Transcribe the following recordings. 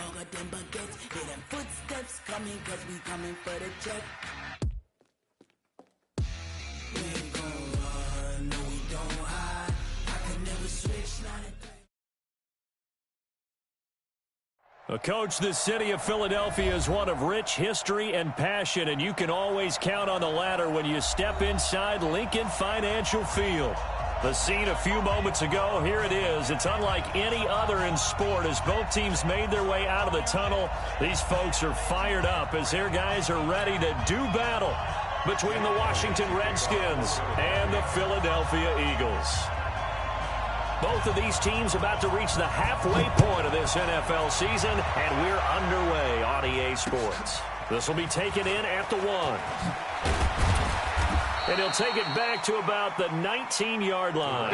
all got them baguettes. Hear them footsteps coming, cause we coming for the check. We ain't gon' run, no we don't hide. I can never switch, not a thing. Coach, the city of Philadelphia is one of rich history and passion, and you can always count on the latter when you step inside Lincoln Financial Field. The scene a few moments ago, here it is. It's unlike any other in sport as both teams made their way out of the tunnel. These folks are fired up as their guys are ready to do battle between the Washington Redskins and the Philadelphia Eagles. Both of these teams about to reach the halfway point of this NFL season, and we're underway on EA Sports. This will be taken in at the 1. And he'll take it back to about the 19-yard line.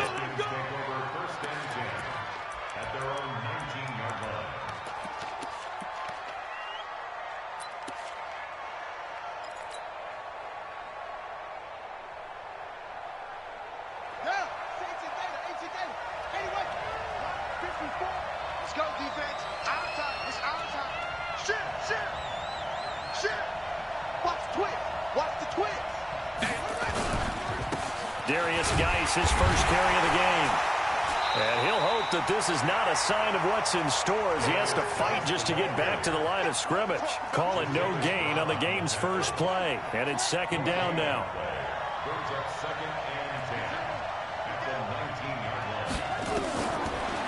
Let's go, defense. Our time. It's our time. Shit. Watch the twist. Watch the twist. Darius Geis, his first carry of the game. And he'll hope that this is not a sign of what's in store as he has to fight just to get back to the line of scrimmage. Call it no gain on the game's first play. And it's second down now.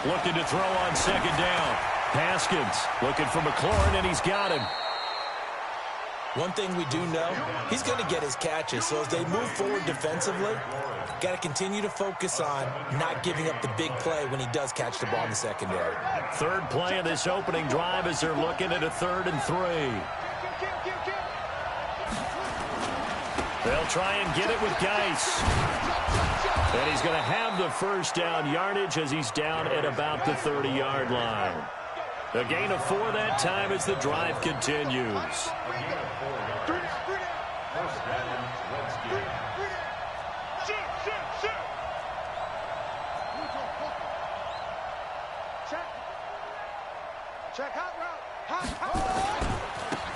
Looking to throw on second down. Haskins looking for McLaurin, and he's got him. One thing we do know, he's going to get his catches. So as they move forward defensively, got to continue to focus on not giving up the big play when he does catch the ball in the secondary. Third play of this opening drive as they're looking at a 3rd and 3. They'll try and get it with Geis. And he's going to have the first down yardage as he's down at about the 30-yard line. A gain of 4 that time as the drive continues.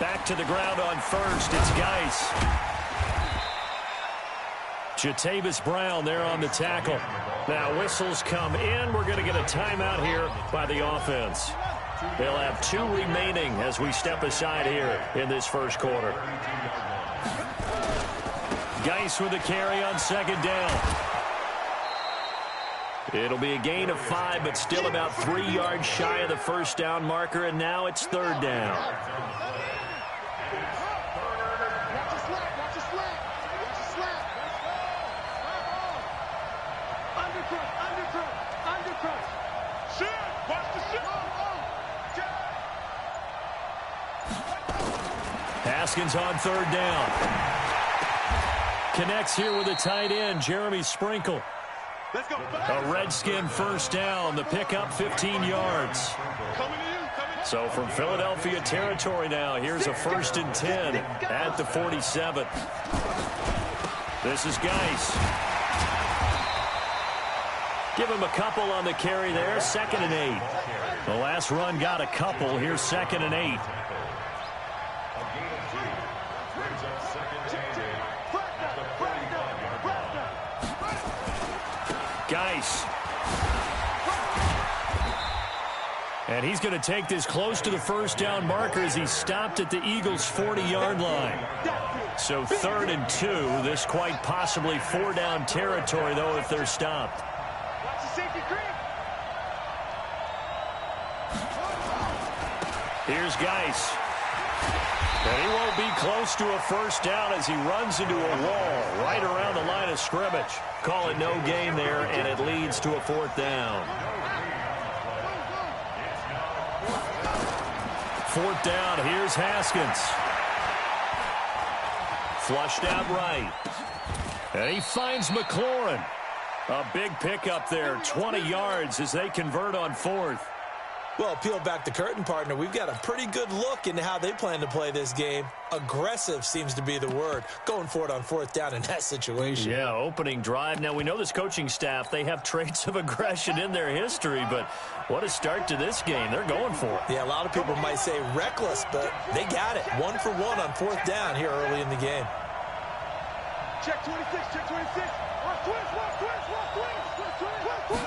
Back to the ground on first. It's Geis. Jatavis Brown there on the tackle. Now whistles come in. We're going to get a timeout here by the offense. They'll have 2 remaining as we step aside here in this first quarter. Geis with a carry on second down. It'll be a gain of 5, but still about 3 yards shy of the first down marker, and now it's 3rd down. Haskins on 3rd down. Connects here with a tight end, Jeremy Sprinkle. A Redskin first down. The pickup 15 yards. So from Philadelphia territory now, here's a 1st and 10 at the 47. This is Geis. Give him a couple on the carry there. 2nd and 8. The last run got a couple. Here's 2nd and 8. Geis. And he's going to take this close to the first down marker as he's stopped at the Eagles' 40-yard line. So 3rd and 2. This quite possibly 4-down territory, though, if they're stopped. Here's Geis. And he won't be close to a first down as he runs into a wall right around the line of scrimmage. Call it no gain there, and it leads to a 4th down. 4th down, here's Haskins. Flushed out right. And he finds McLaurin. A big pickup there, 20 yards as they convert on 4th. Well, peel back the curtain, partner. We've got a pretty good look into how they plan to play this game. Aggressive seems to be the word. Going for it on 4th down in that situation. Yeah, opening drive. Now, we know this coaching staff, they have traits of aggression in their history, but what a start to this game. They're going for it. Yeah, a lot of people might say reckless, but they got it. 1 for 1 on 4th down here early in the game. Check 26, check 26. Watch twist, watch twist, watch twist, watch twist, watch twist.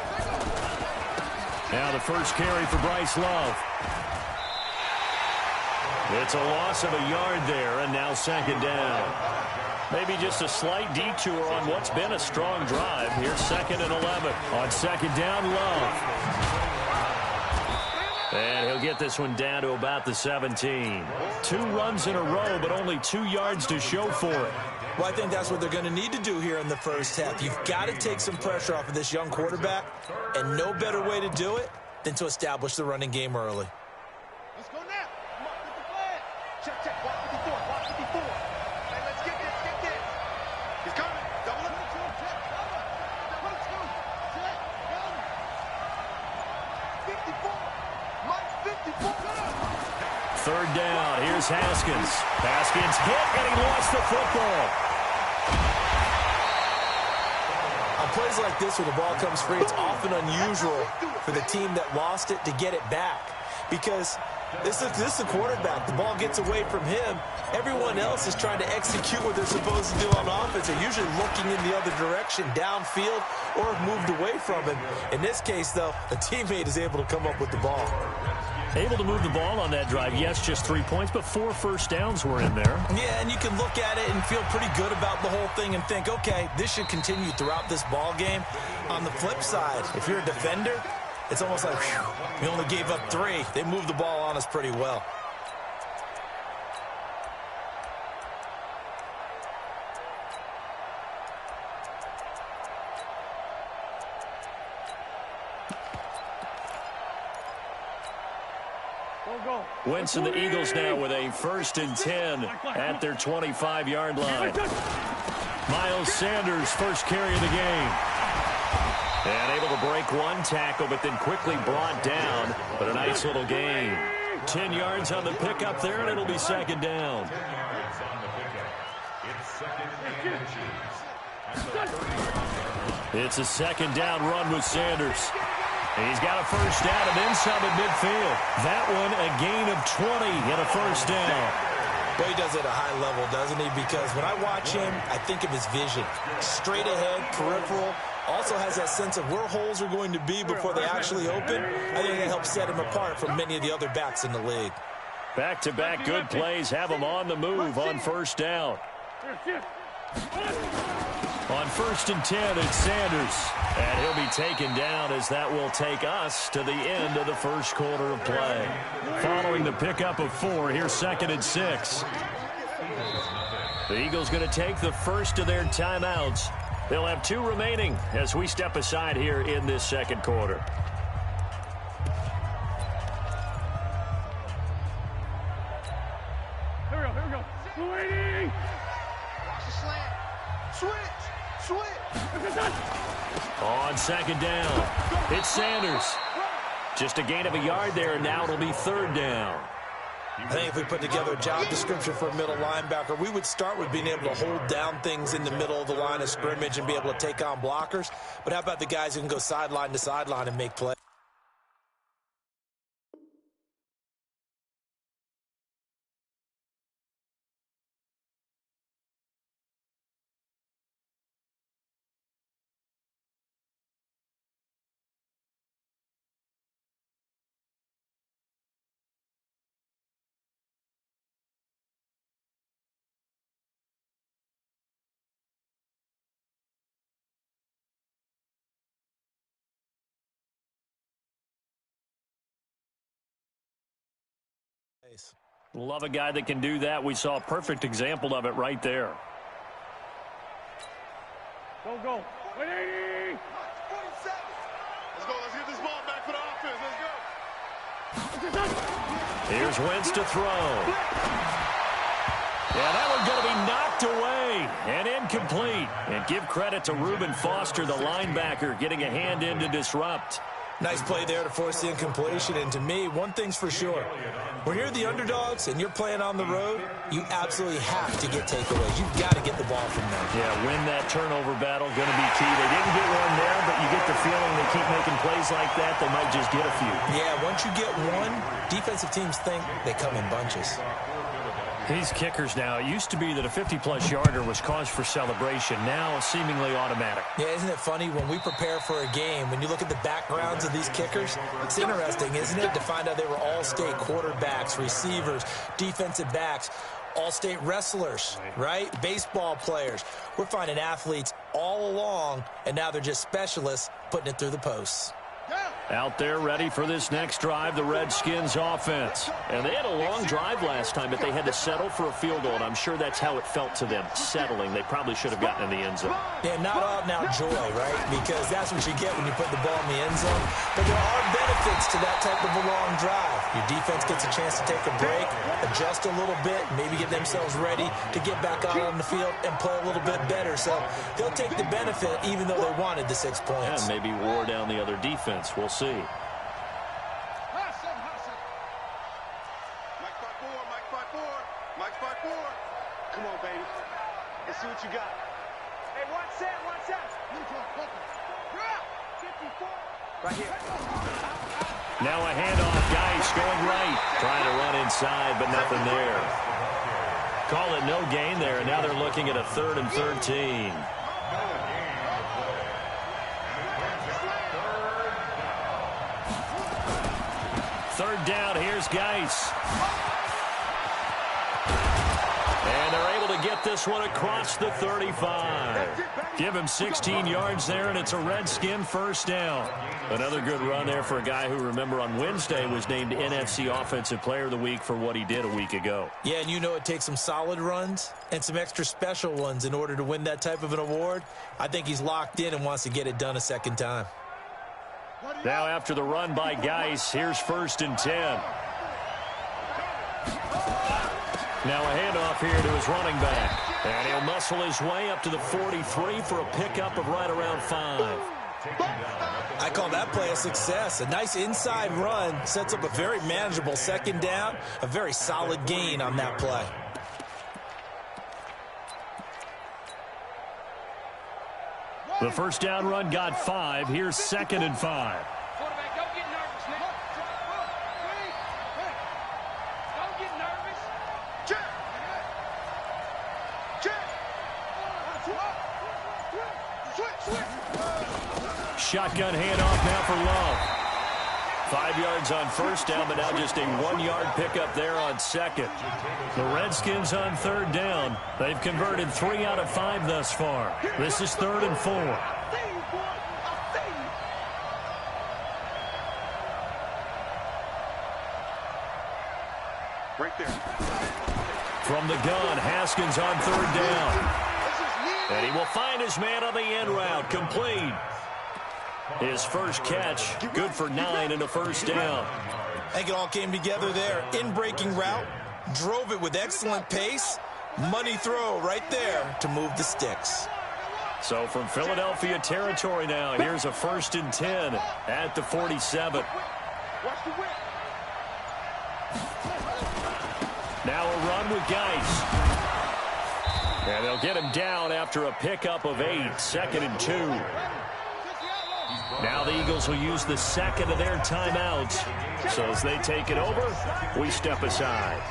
Now the first carry for Bryce Love. It's a loss of a yard there, and now 2nd down. Maybe just a slight detour on what's been a strong drive. Here's 2nd and 11. On 2nd down, Love. And he'll get this one down to about the 17. 2 runs in a row, but only 2 yards to show for it. Well, I think that's what they're going to need to do here in the first half. You've got to take some pressure off of this young quarterback, and no better way to do it than to establish the running game early. Let's go now. Come on, get the flag. Check, check. Watch 54, watch 54. Hey, let's get this, get this. He's coming. Double up. Check, double. 54. Mike's 54. 3rd down. Here's Haskins. Haskins hit, and he lost the football. On plays like this where the ball comes free, it's often unusual for the team that lost it to get it back. Because this is the quarterback. The ball gets away from him. Everyone else is trying to execute what they're supposed to do on offense. They're usually looking in the other direction, downfield, or have moved away from him. In this case, though, a teammate is able to come up with the ball. Able to move the ball on that drive. Yes, just 3 points, but 4 first downs were in there. Yeah, and you can look at it and feel pretty good about the whole thing and think, okay, this should continue throughout this ball game. On the flip side, if you're a defender, it's almost like, whew, we only gave up 3. They moved the ball on us pretty well. Wentz and the Eagles now with a 1st and 10 at their 25-yard line. Miles Sanders, first carry of the game. And able to break 1 tackle, but then quickly brought down. But a nice little gain. 10 yards on the pickup there, and it'll be 2nd down. It's a 2nd down run with Sanders. He's got a 1st down and then some at midfield. That one a gain of 20 and a 1st down. Well, he does it at a high level, doesn't he? Because when I watch him, I think of his vision. Straight ahead, peripheral. Also has that sense of where holes are going to be before they actually open. I think that helps set him apart from many of the other backs in the league. Back-to-back good plays have him on the move on 1st down. On 1st and 10, it's Sanders. And he'll be taken down as that will take us to the end of the first quarter of play. Following the pickup of 4, here's 2nd and 6. The Eagles going to take the first of their timeouts. They'll have 2 remaining as we step aside here in this 2nd quarter. Here we go. Swing! Watch the slant. Switch! On 2nd down, it's Sanders. Just a gain of a yard there, and now it'll be 3rd down. I think if we put together a job description for a middle linebacker, we would start with being able to hold down things in the middle of the line of scrimmage and be able to take on blockers. But how about the guys who can go sideline to sideline and make plays? Love a guy that can do that. We saw a perfect example of it right there. Go. 180! 47! Let's go. Let's get this ball back for the offense. Let's go. Here's Wentz to throw. Yeah, that one's going to be knocked away and incomplete. And give credit to Reuben Foster, the linebacker, getting a hand in to disrupt. Nice play there to force the incompletion. And to me, one thing's for sure. When you're the underdogs and you're playing on the road, you absolutely have to get takeaways. You've got to get the ball from them. Yeah, win that turnover battle, going to be key. They didn't get one there, but you get the feeling they keep making plays like that, they might just get a few. Yeah, once you get one, defensive teams think they come in bunches. These kickers now, it used to be that a 50-plus yarder was cause for celebration. Now seemingly automatic. Yeah, isn't it funny when we prepare for a game, when you look at the backgrounds of these kickers, it's interesting, isn't it, to find out they were all-state quarterbacks, receivers, defensive backs, all-state wrestlers, right? Baseball players. We're finding athletes all along, and now they're just specialists putting it through the posts. Out there ready for this next drive, the Redskins offense. And they had a long drive last time, but they had to settle for a field goal, and I'm sure that's how it felt to them, settling. They probably should have gotten in the end zone. Yeah, not out-and-out joy, right? Because that's what you get when you put the ball in the end zone. But there are benefits to that type of a long drive. Your defense gets a chance to take a break, adjust a little bit, maybe get themselves ready to get back out on the field and play a little bit better. So they'll take the benefit even though they wanted the 6 points. And maybe wore down the other defense. We'll see. Come on, baby. Let's see what you got. Hey, one set. Right here. Now a handoff. Geis going right. Trying to run inside, but nothing there. Call it no gain there, and now they're looking at a 3rd and 13. Third down, here's Geis. And they're able to get this one across the 35. Give him 16 yards there, and it's a Redskin first down. Another good run there for a guy who, remember, on Wednesday was named NFC Offensive Player of the Week for what he did a week ago. Yeah, and you know it takes some solid runs and some extra special ones in order to win that type of an award. I think he's locked in and wants to get it done a second time. Now after the run by Geis, here's 1st and 10. Now a handoff here to his running back. And he'll muscle his way up to the 43 for a pickup of right around 5. I call that play a success. A nice inside run sets up a very manageable second down. A very solid gain on that play. The first down run got 5. Here's 2nd and 5. Quarterback, don't get nervous, man. Don't get nervous. Check. Shotgun handoff now for Love. 5 yards on first down, but now just a 1-yard pickup there on 2nd. The Redskins on 3rd down. They've converted 3 out of 5 thus far. This is 3rd and 4. Right there. From the gun, Haskins on 3rd down. And he will find his man on the end route. Complete. His first catch, good for 9 and a first down. I think it all came together there. In-breaking route, drove it with excellent pace. Money throw right there to move the sticks. So from Philadelphia territory now, here's a 1st and 10 at the 47. Now a run with Geis. And they'll get him down after a pickup of 8, 2nd and 2. Now the Eagles will use the second of their timeouts. So as they take it over, we step aside.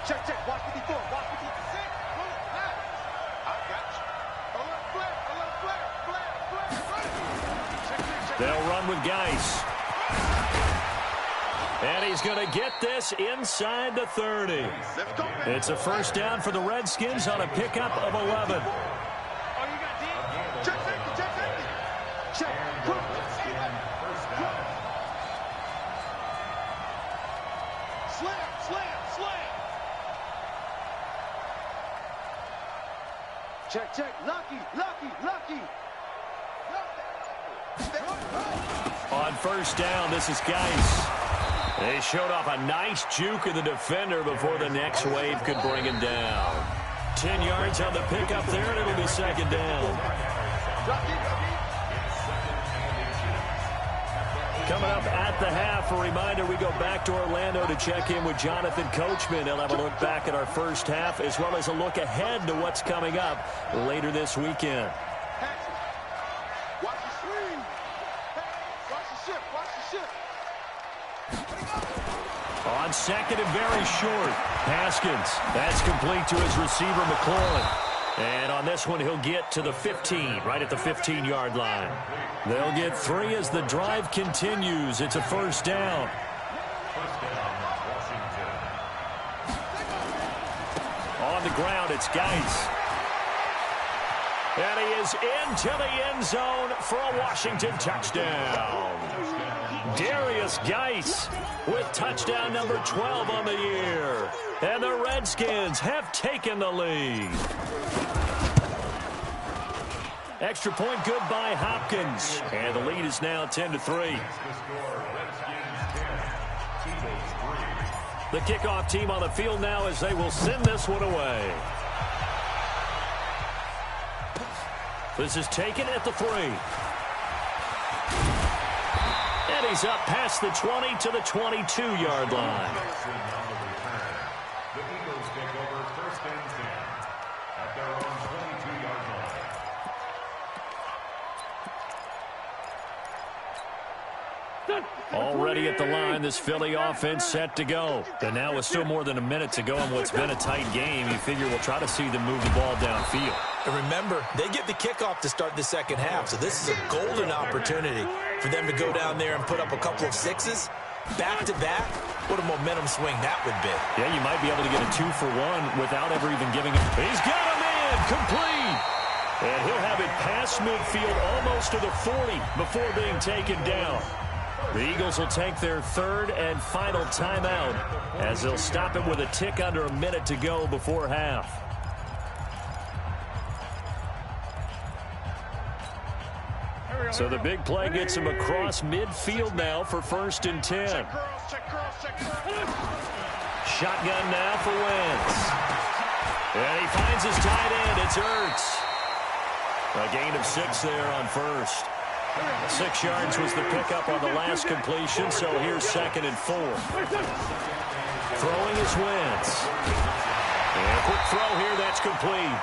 Check. Watch 54. Watch 56. They'll run with Geis. And he's going to get this inside the 30. It's a first down for the Redskins on a pickup of 11. Check. Lucky. On first down, this is Geis. They showed off a nice juke of the defender before the next wave could bring him down. 10 yards on the pickup there, and it'll be 2nd down. Coming up at the half, a reminder, we go back to Orlando to check in with Jonathan Coachman. He'll have a look back at our first half as well as a look ahead to what's coming up later this weekend. Watch the swing. Watch the shift. Watch the shift. On second and very short, Haskins. That's complete to his receiver, McLaurin. And on this one, he'll get to the 15, right at the 15-yard line. They'll get 3 as the drive continues. It's a first down. On the ground, it's Geis. And he is into the end zone for a Washington touchdown. Darius Geis with touchdown number 12 on the year. And the Redskins have taken the lead. Extra point good by Hopkins. And the lead is now 10-3. The kickoff team on the field now as they will send this one away. This is taken at the 3. And he's up past the 20 to the 22-yard line. The Eagles take over first and 10 at their own 22-yard line. Already at the line, this Philly offense set to go. And now with still more than a minute to go in what's been a tight game, you figure we'll try to see them move the ball downfield. And remember, they get the kickoff to start the second half, so this is a golden opportunity for them to go down there and put up a couple of sixes. Back-to-back, what a momentum swing that would be. Yeah, you might be able to get a 2-for-1 without ever even giving him. He's got him in, complete. And he'll have it past midfield almost to the 40 before being taken down. The Eagles will take their third and final timeout as they'll stop it with a tick under a minute to go before half. So the big play gets him across midfield now for first and 10. Shotgun now for Wentz. And he finds his tight end. It's Ertz. A gain of 6 there on first. 6 yards was the pickup on the last completion, so here's second and 4. Throwing is Wentz. And a quick throw here, that's complete.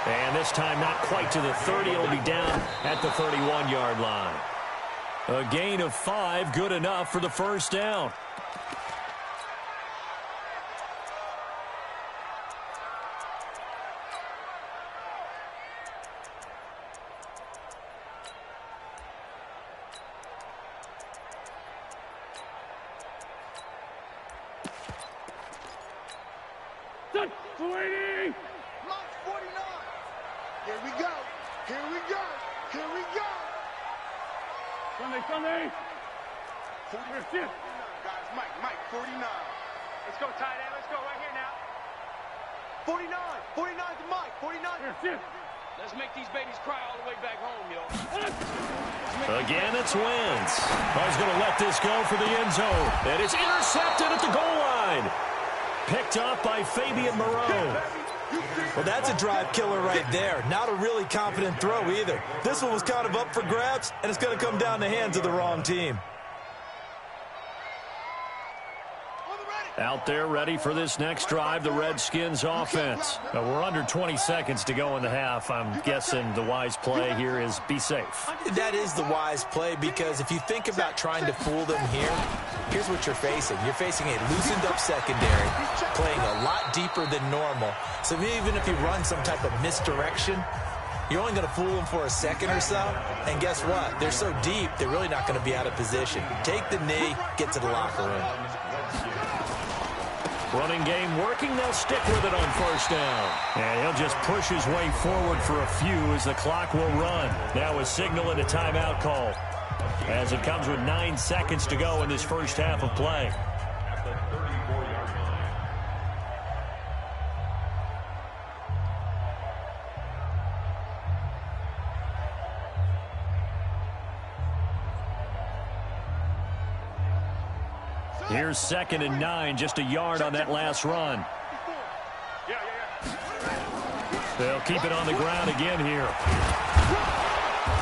And this time not quite to the 30. It'll be down at the 31-yard line. A gain of 5, good enough for the first down. Sunday. 49, guys. Mike, 49. Let's go, tight end. Let's go right here now. 49. 49 to Mike. 49. Let's make these babies cry all the way back home, yo. Again, it's Wentz. He's going to let this go for the end zone. And it's intercepted at the goal line. Picked up by Fabian Moreau. Well, that's a drive killer right there. Not a really confident throw either. This one was kind of up for grabs, and it's going to come down the hands of the wrong team. Out there ready for this next drive, the Redskins offense. We're under 20 seconds to go in the half. I'm guessing the wise play here is be safe. That is the wise play, because if you think about trying to fool them here, here's what you're facing. You're facing a loosened up secondary, playing a lot deeper than normal. So even if you run some type of misdirection, you're only going to fool them for a second or so. And guess what? They're so deep, they're really not going to be out of position. Take the knee, get to the locker room. Running game working. They'll stick with it on first down. And he'll just push his way forward for a few as the clock will run. Now a signal and a timeout call as it comes with 9 seconds to go in this first half of play. At the 34-yard line. Here's 2nd and 9, just a yard on that last run. They'll keep it on the ground again here.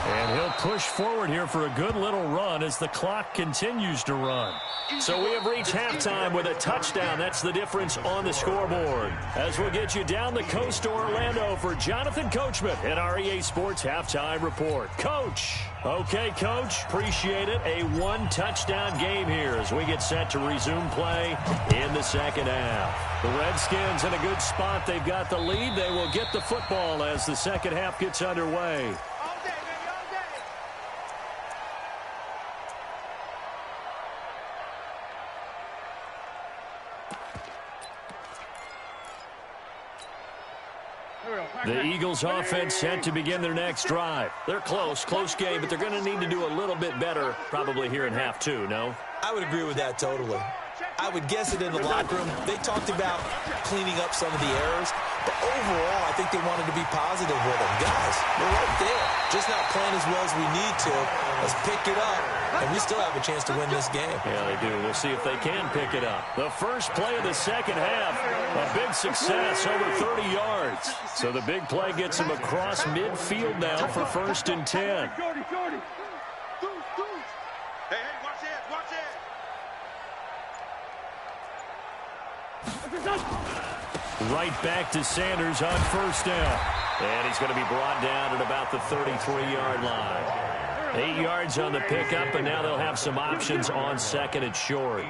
And he'll push forward here for a good little run as the clock continues to run. So we have reached halftime with a touchdown. That's the difference on the scoreboard. As we'll get you down the coast to Orlando for Jonathan Coachman at our EA Sports Halftime Report. Coach. Okay, Coach. Appreciate it. A one-touchdown game here as we get set to resume play in the second half. The Redskins in a good spot. They've got the lead. They will get the football as the second half gets underway. The Eagles offense set to begin their next drive. They're close game, but they're going to need to do a little bit better probably here in half two, no? I would agree with that totally. I would guess it in the locker room. They talked about cleaning up some of the errors, but overall, I think they wanted to be positive with them. Guys, we're right there. Just not playing as well as we need to. Let's pick it up, and we still have a chance to win this game. Yeah, they do. We'll see if they can pick it up. The first play of the second half, a big success, over 30 yards. So the big play gets him across midfield now for 1st and 10. Right back to Sanders on 1st down. And he's going to be brought down at about the 33-yard line. 8 yards on the pickup, and now they'll have some options on 2nd and short.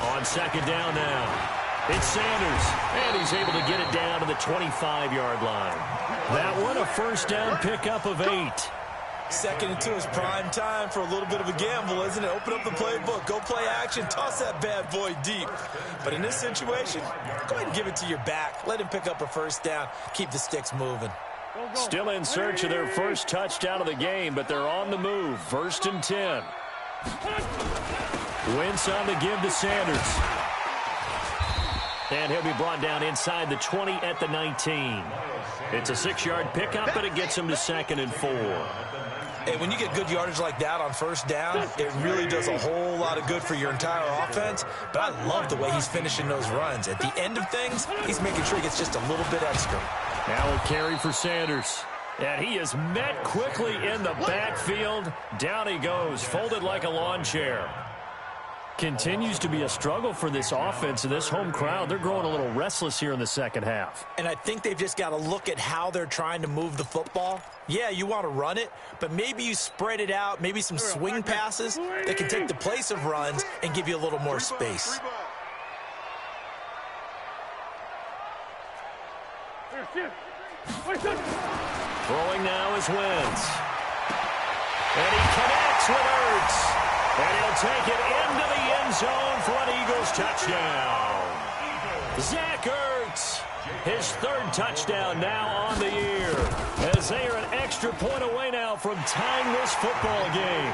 On 2nd down now. It's Sanders, and he's able to get it down to the 25-yard line. That one a 1st down pickup of 8. 2nd and 2 is prime time for a little bit of a gamble, isn't it? Open up the playbook, go play action, toss that bad boy deep. But in this situation, go ahead and give it to your back. Let him pick up a 1st down. Keep the sticks moving. Still in search of their first touchdown of the game, but they're on the move. 1st and 10. Wentz on the give to Sanders. And he'll be brought down inside the 20 at the 19. It's a 6-yard pickup, but it gets him to 2nd and 4. And when you get good yardage like that on 1st down, it really does a whole lot of good for your entire offense. But I love the way he's finishing those runs. At the end of things, he's making sure he gets just a little bit extra. Now a carry for Sanders. And he is met quickly in the backfield. Down he goes, folded like a lawn chair. Continues to be a struggle for this offense and this home crowd. They're growing a little restless here in the second half. And I think they've just got to look at how they're trying to move the football. Yeah, you want to run it, but maybe you spread it out, maybe some swing passes that can take the place of runs and give you a little more space. Throwing now is Wentz. And he connects with Ertz. And he'll take it into the end zone for an Eagles touchdown. Zach Ertz, his 3rd touchdown now on the year, as they are an extra point away now from tying this football game.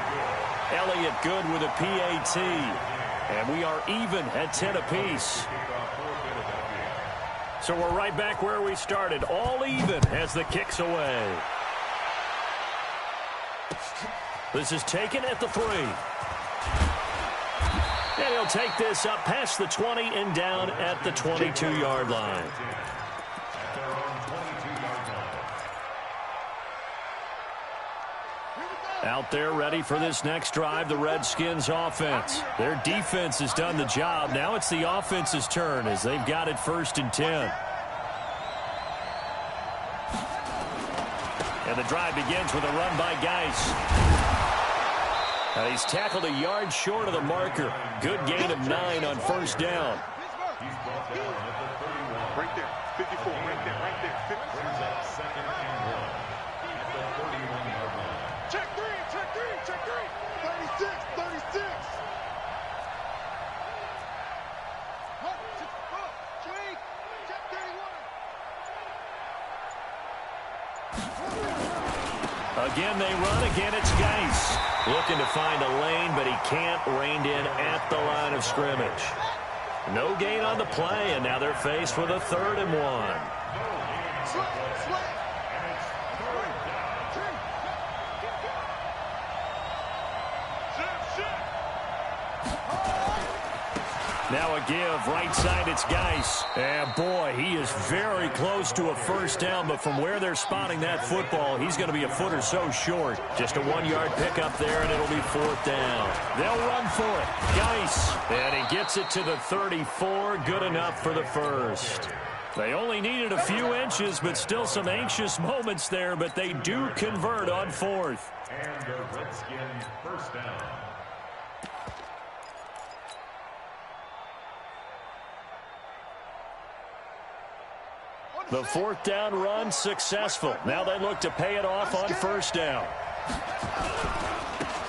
Elliott good with a PAT, and we are even at 10 apiece. So we're right back where we started, all even as the kick's away. This is taken at the 3. And he'll take this up past the 20 and down at the 22-yard line. Out there ready for this next drive, the Redskins offense. Their defense has done the job. Now it's the offense's turn as they've got it 1st and 10. And the drive begins with a run by Geis. He's tackled a yard short of the marker. Good gain of 9 on 1st down. He's brought down at the 31. Right there, 54, right there, 54. Brings up 2nd and 1 at the 31-yard line. Check 3, 36. Again, they run. Again, it's Geis. Looking to find a lane, but he can't rein in at the line of scrimmage. No gain on the play, and now they're faced with a 3rd and 1. Now a give, right side, it's Geis. And boy, he is very close to a first down, but from where they're spotting that football, he's going to be a foot or so short. Just a 1-yard pickup there, and it'll be 4th down. They'll run for it. Geis, and he gets it to the 34, good enough for the first. They only needed a few inches, but still some anxious moments there, but they do convert on 4th. And the Redskins first down. The 4th down run successful. Now they look to pay it off on 1st down.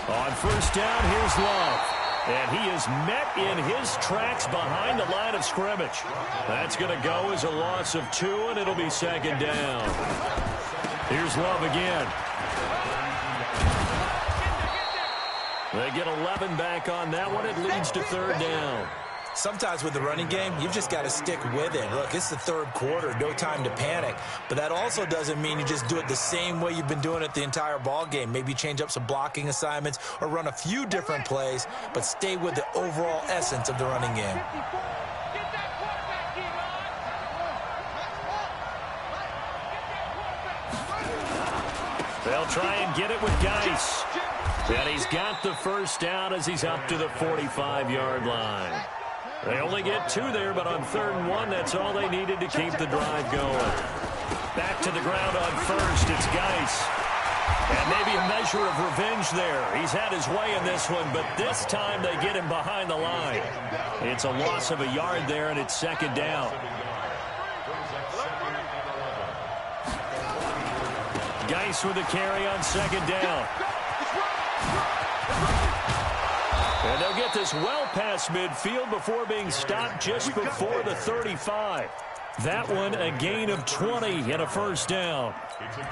On 1st down, here's Love. And he is met in his tracks behind the line of scrimmage. That's going to go as a loss of 2, and it'll be 2nd down. Here's Love again. They get 11 back on that one. It leads to 3rd down. Sometimes with the running game, you've just got to stick with it. Look, it's the 3rd quarter, no time to panic. But that also doesn't mean you just do it the same way you've been doing it the entire ball game. Maybe change up some blocking assignments or run a few different plays, but stay with the overall essence of the running game. They'll try and get it with Geis. And he's got the first down as he's up to the 45-yard line. They only get 2 there, but on 3rd and 1, that's all they needed to keep the drive going. Back to the ground on 1st, it's Geis. And maybe a measure of revenge there. He's had his way in this one, but this time they get him behind the line. It's a loss of a yard there, and it's 2nd down. Geis with a carry on 2nd down. And they'll get this well past midfield before being stopped just before the 35. That one a gain of 20 and a first down.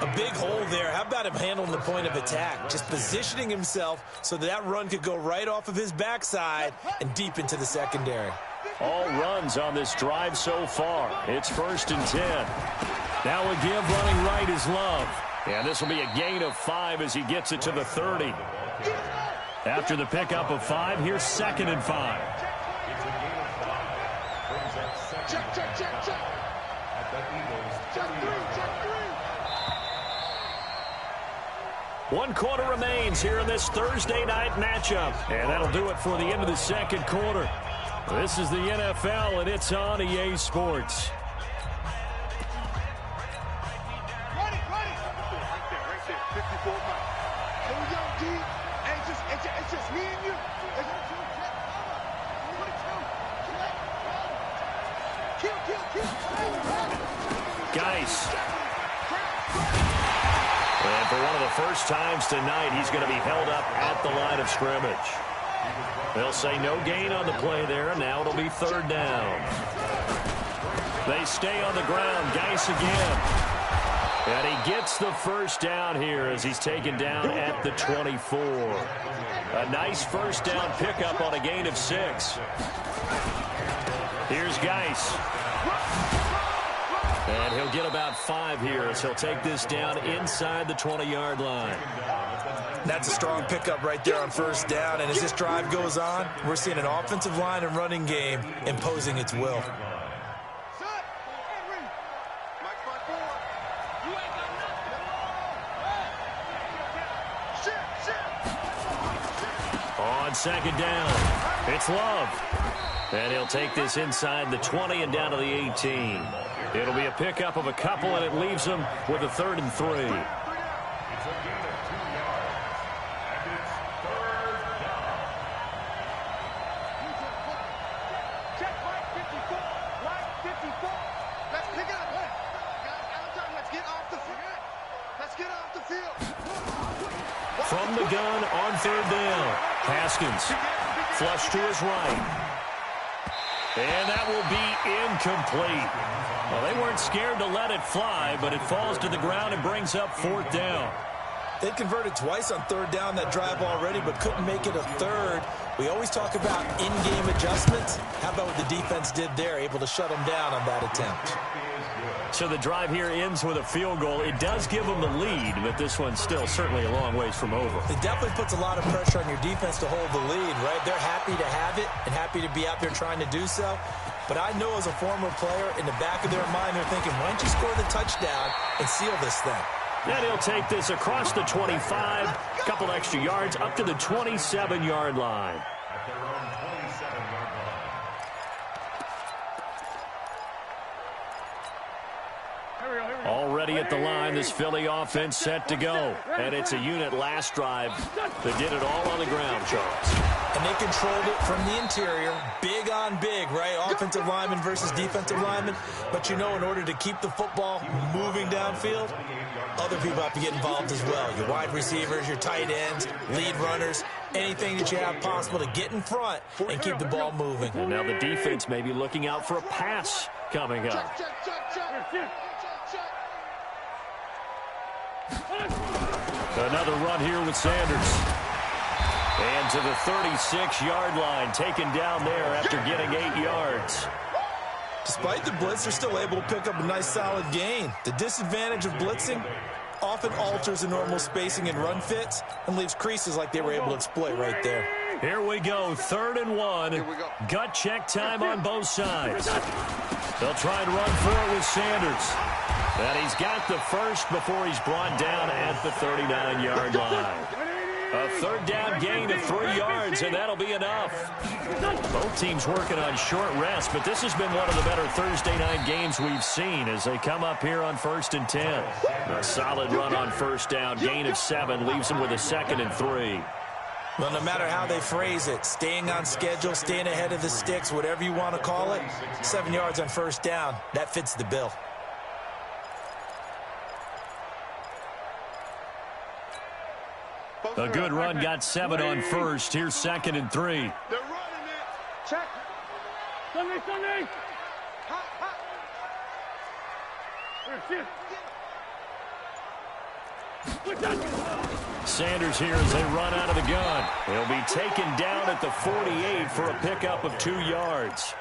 A big hole there. How about him handling the point of attack? Just positioning himself so that run could go right off of his backside and deep into the secondary. All runs on this drive so far. It's 1st and 10. Now a give running right is Love. And this will be a gain of 5 as he gets it to the 30. After the pickup of 5, here's 2nd and 5. Check, check, check, check. Check 3. 1 quarter remains here in this Thursday night matchup. And that'll do it for the end of the 2nd quarter. This is the NFL, and it's on EA Sports. It's just me and you. Geis. And for one of the first times tonight, he's going to be held up at the line of scrimmage. They'll say no gain on the play there. Now it'll be 3rd down. They stay on the ground. Geis again. And he gets the first down here as he's taken down at the 24. A nice first down pickup on a gain of 6. Here's Geis. And he'll get about 5 here as he'll take this down inside the 20-yard line. That's a strong pickup right there on 1st down. And as this drive goes on, we're seeing an offensive line and running game imposing its will. On 2nd down, it's Love. And he'll take this inside the 20 and down to the 18. It'll be a pickup of a couple, and it leaves him with a 3rd and 3. It's a gain of 2 yards, and it's 3rd down. Check line 54. Line 54. Let's pick it up. Guys, let's get off the field. Let's get off the field. From the gun on 3rd down, Haskins flush to his right. And that will be incomplete. Well, they weren't scared to let it fly, but it falls to the ground and brings up 4th down. They converted twice on third down that drive already, but couldn't make it a third. We always talk about in-game adjustments. How about what the defense did there, able to shut them down on that attempt? So the drive here ends with a field goal. It does give them the lead, but this one's still certainly a long ways from over. It definitely puts a lot of pressure on your defense to hold the lead, right? They're happy to have it and happy to be out there trying to do so. But I know as a former player, in the back of their mind, they're thinking, why don't you score the touchdown and seal this thing? And he'll take this across the 25, a couple extra yards, up to the 27-yard line. At their own 27-yard line. Already at the line, this Philly offense set to go. And it's a unit last drive that did it all on the ground, Charles. And they controlled it from the interior, big on big, right? Offensive lineman versus defensive lineman. But, you know, in order to keep the football moving downfield, other people have to get involved as well. Your wide receivers, your tight ends, lead runners, anything that you have possible to get in front and keep the ball moving. And now the defense may be looking out for a pass coming up. Another run here with Sanders. And to the 36-yard line, taken down there after getting 8 yards. Despite the blitz, they're still able to pick up a nice solid gain. The disadvantage of blitzing often alters the normal spacing and run fits and leaves creases like they were able to exploit right there. Here we go, 3rd and 1. Gut check time on both sides. They'll try and run for it with Sanders. And he's got the first before he's brought down at the 39-yard line. A 3rd down gain of 3 yards, and that'll be enough. Both teams working on short rest, but this has been one of the better Thursday night games we've seen as they come up here on 1st and 10. A solid run on 1st down, gain of 7, leaves them with a 2nd and 3. Well, no matter how they phrase it, staying on schedule, staying ahead of the sticks, whatever you want to call it, 7 yards on 1st down, that fits the bill. A good run, got 7 on 1st. Here's 2nd and 3. They're running it. Check. Sunday. Hot. Sanders here as they run out of the gun. He'll be taken down at the 48 for a pickup of 2 yards.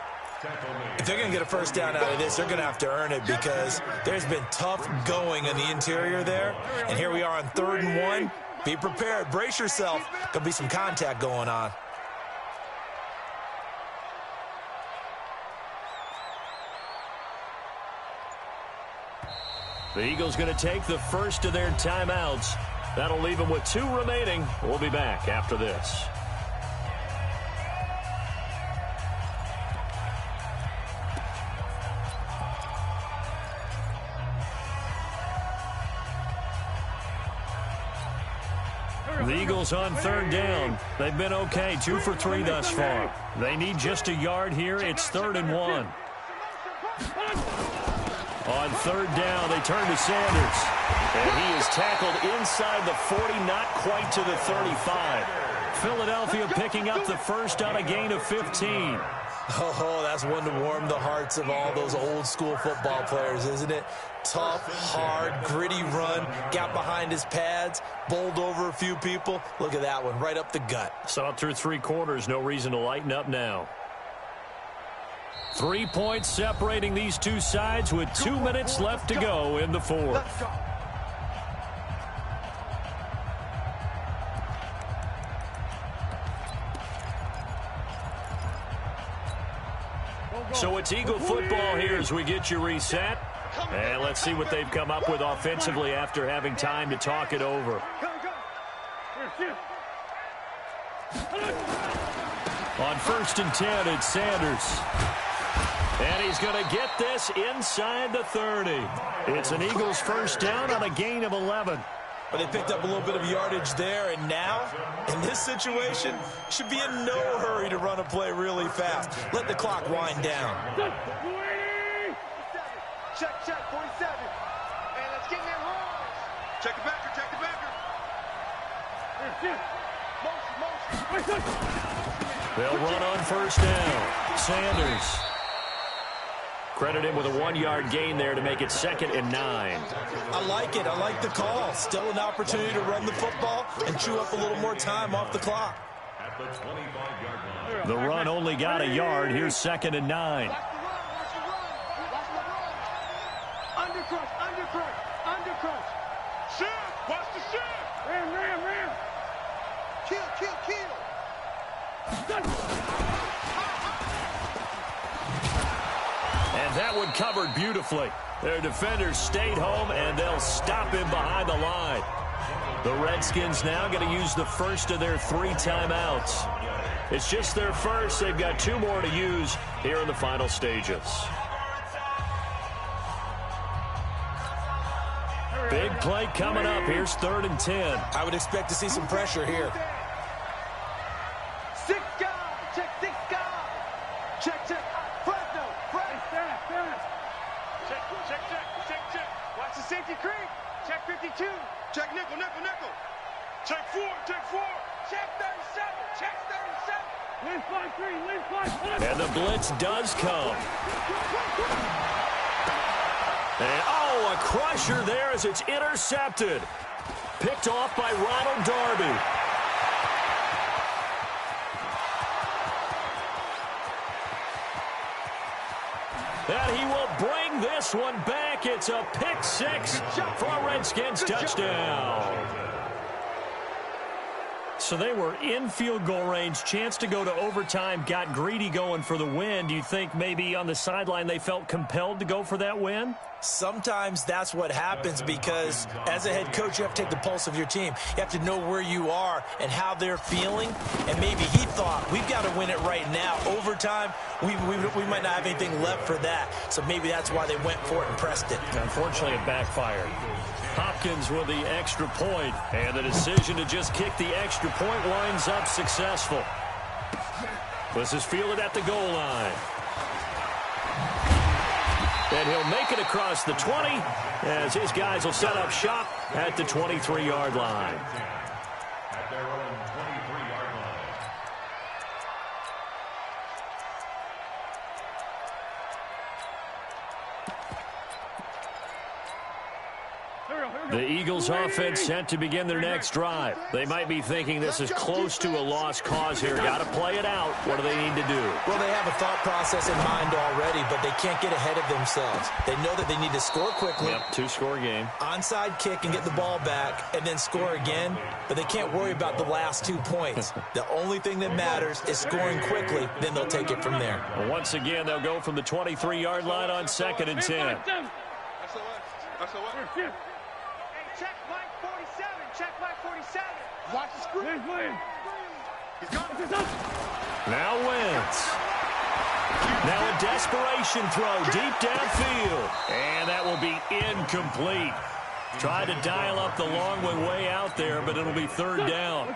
If they're going to get a 1st down out of this, they're going to have to earn it because there's been tough going in the interior there. And here we are on 3rd and 1. Be prepared. Brace yourself. Could be some contact going on. The Eagles going to take the first of their timeouts. That'll leave them with 2 remaining. We'll be back after this. The Eagles on 3rd down. They've been okay, 2 for 3 thus far. They need just a yard here. It's 3rd and 1. On 3rd down, they turn to Sanders. And he is tackled inside the 40, not quite to the 35. Philadelphia picking up the first on a gain of 15. Oh, that's one to warm the hearts of all those old-school football players, isn't it? Tough, hard, gritty run, got behind his pads, bowled over a few people. Look at that one, right up the gut. Saw it through 3 quarters, no reason to lighten up now. 3 points separating these two sides with 2 minutes left to go in the 4th. So it's Eagle football here as we get you reset. And let's see what they've come up with offensively after having time to talk it over. On 1st and 10, it's Sanders. And he's going to get this inside the 30. It's an Eagles 1st down on a gain of 11. But they picked up a little bit of yardage there, and now, in this situation, should be in no hurry to run a play really fast. Let the clock wind down. Check, 47. And let's get in there, Rawls. Check the backer. Motion. They'll run on 1st down. Sanders Credit him with a 1-yard gain there to make it 2nd and 9. I like it. I like the call. Still an opportunity to run the football and chew up a little more time off the clock. At the 25-yard line. The run only got a yard. Here's 2nd and 9. Undercrush, undercrush, undercrush. Shift, watch the shift. Ram. Kill. And that one covered beautifully. Their defenders stayed home, and they'll stop him behind the line. The Redskins now going to use the first of their 3 timeouts. It's just their first. They've got 2 more to use here in the final stages. Big play coming up. Here's 3rd and 10. I would expect to see some pressure here. 6 guys. Check 6 guys. Check. Fresno. Check. Watch the safety creep. Check 52. Check nickel. Check 4. Check 37. Check 37. Lean 5-3. Lean 5. And the blitz does come. And, a crusher there as it's intercepted. Picked off by Ronald Darby. And he will bring this one back. It's a pick 6 for a Redskins touchdown. So they were in field goal range, chance to go to overtime, got greedy going for the win. Do you think maybe on the sideline they felt compelled to go for that win? Sometimes that's what happens because as a head coach, you have to take the pulse of your team. You have to know where you are and how they're feeling. And maybe he thought, we've got to win it right now. Overtime, we might not have anything left for that. So maybe that's why they went for it and pressed it. Unfortunately, it backfired. Hopkins with the extra point, and the decision to just kick the extra point winds up successful. This is fielded at the goal line. And he'll make it across the 20 as his guys will set up shop at the 23-yard line. At their own 23-yard line. The Eagles offense set to begin their next drive. They might be thinking this is close to a lost cause here. Got to play it out. What do they need to do? Well, they have a thought process in mind already, but they can't get ahead of themselves. They know that they need to score quickly. Yep, 2-score game. Onside kick and get the ball back and then score again, but they can't worry about the last 2 points. The only thing that matters is scoring quickly, then they'll take it from there. Well, once again, they'll go from the 23-yard line on 2nd and 10. Check Mike 47. Check Mike 47. Watch the screen. He's got it. Now Wentz. Now a desperation throw deep downfield. And that will be incomplete. Tried to dial up the long way out there, but it'll be 3rd down.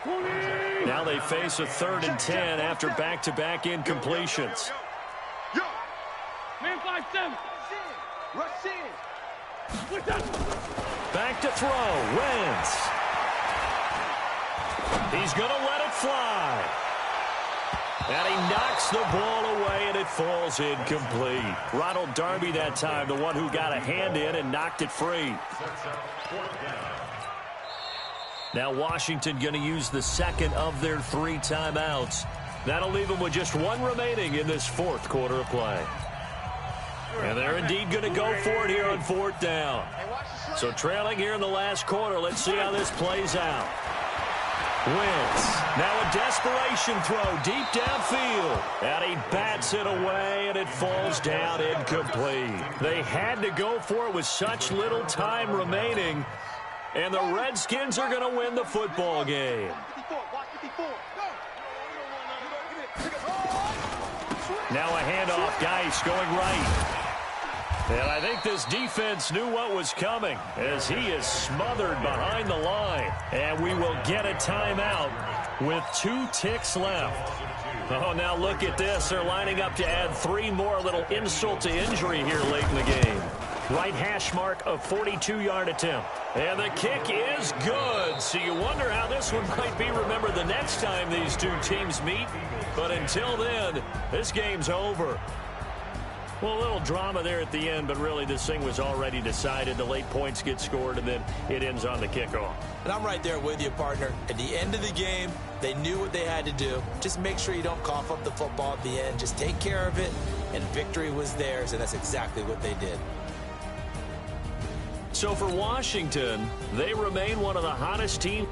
Now they face a 3rd and 10 after back-to-back incompletions. Man 5-7. Rush in. Back to throw. Wentz. He's going to let it fly. And he knocks the ball away, and it falls incomplete. Ronald Darby that time, the one who got a hand in and knocked it free. Now Washington going to use the 2nd of their 3 timeouts. That'll leave them with just 1 remaining in this 4th quarter of play. And they're indeed going to go for it here on 4th down. So trailing here in the last quarter, let's see how this plays out. Wentz. Now a desperation throw deep downfield. And he bats it away, and it falls down incomplete. They had to go for it with such little time remaining. And the Redskins are going to win the football game. Now a handoff, Geis going right. And I think this defense knew what was coming as he is smothered behind the line. And we will get a timeout with 2 ticks left. Oh, now look at this. They're lining up to add 3 more, a little insult to injury here late in the game. Right hash mark of 42-yard attempt. And the kick is good. So you wonder how this one might be remembered the next time these 2 teams meet. But until then, this game's over. Well, a little drama there at the end, but really this thing was already decided. The late points get scored, and then it ends on the kickoff. And I'm right there with you, partner. At the end of the game, they knew what they had to do. Just make sure you don't cough up the football at the end. Just take care of it, and victory was theirs, and that's exactly what they did. So for Washington, they remain one of the hottest teams.